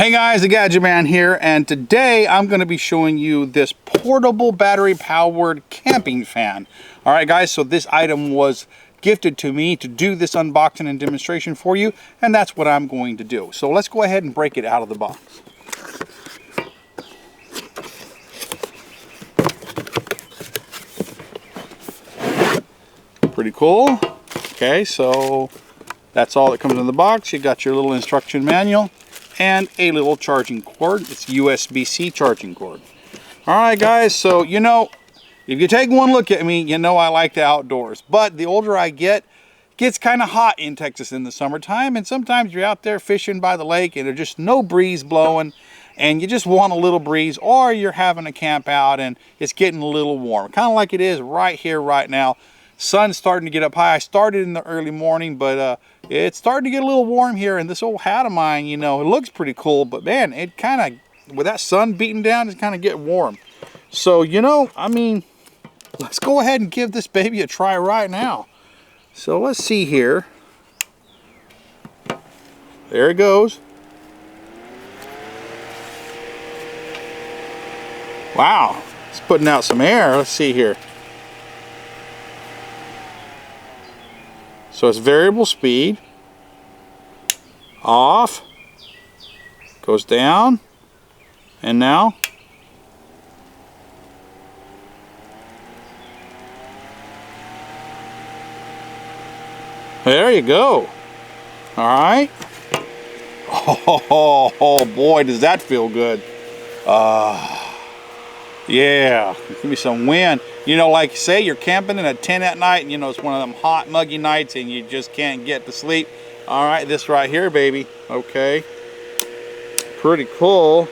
Hey guys, the Gadget Man here, and today I'm going to be showing you this portable battery powered camping fan. Alright guys, so this item was gifted to me to do this unboxing and demonstration for you, and that's what I'm going to do. So let's go ahead and break it out of the box. Pretty cool. Okay, so that's all that comes in the box. You got your little instruction manual and a little charging cord. It's USB-C charging cord. Alright guys, so you know, if you take one look at me, you know I like the outdoors. But the older I get, it gets kind of hot in Texas in the summertime, and sometimes you're out there fishing by the lake and there's just no breeze blowing and you just want a little breeze, or you're having a camp out and it's getting a little warm. Kind of like it is right here, right now. Sun's starting to get up high. I started in the early morning, but it's starting to get a little warm here, and this old hat of mine, you know, it looks pretty cool, but man, it kind of, with that sun beating down, it's kind of getting warm. So, you know, I mean, let's go ahead and give this baby a try right now. So let's see here. There it goes. Wow, it's putting out some air. Let's see here. So it's variable speed, off, goes down, and now there you go. All right. Oh boy, does that feel good. Yeah, give me some wind. You know, like say you're camping in a tent at night and you know it's one of them hot muggy nights and you just can't get to sleep. All right, this right here, baby. Okay, pretty cool.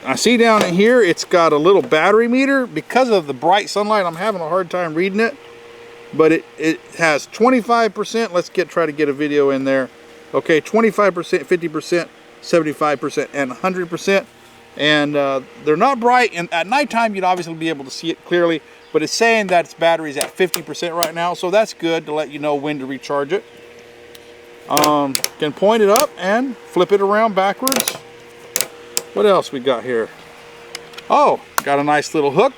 I see down in here it's got a little battery meter. Because of the bright sunlight, I'm having a hard time reading it, but it has 25%. Let's try to get a video in there. Okay, 25%, 50%, 75%, and 100%. And they're not bright, and at nighttime you'd obviously be able to see it clearly, but it's saying that its battery's at 50% right now, so that's good to let you know when to recharge it. Can point it up and flip it around backwards. What else we got here? Oh, got a nice little hook.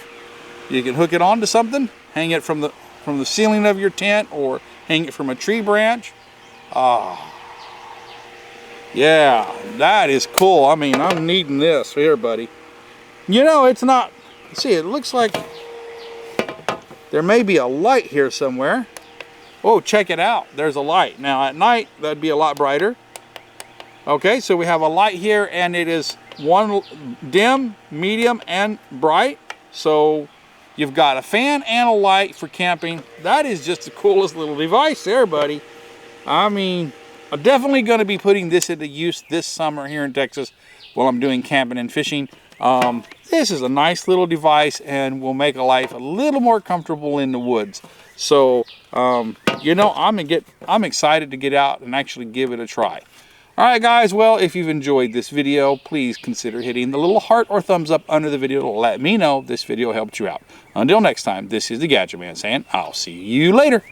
You can hook it onto something, hang it from the ceiling of your tent, or hang it from a tree branch. Yeah, that is cool. I mean, I'm needing this here, buddy. You know, it's not, see, it looks like there may be a light here somewhere. Oh, check it out. There's a light. Now, at night, that'd be a lot brighter. Okay, so we have a light here, and it is one dim, medium, and bright. So you've got a fan and a light for camping. That is just the coolest little device there, buddy. I mean, I'm definitely going to be putting this into use this summer here in Texas while I'm doing camping and fishing. This is a nice little device and will make life a little more comfortable in the woods. So, you know, I'm excited to get out and actually give it a try. All right, guys. Well, if you've enjoyed this video, please consider hitting the little heart or thumbs up under the video to let me know this video helped you out. Until next time, this is the Gadget Man saying, I'll see you later.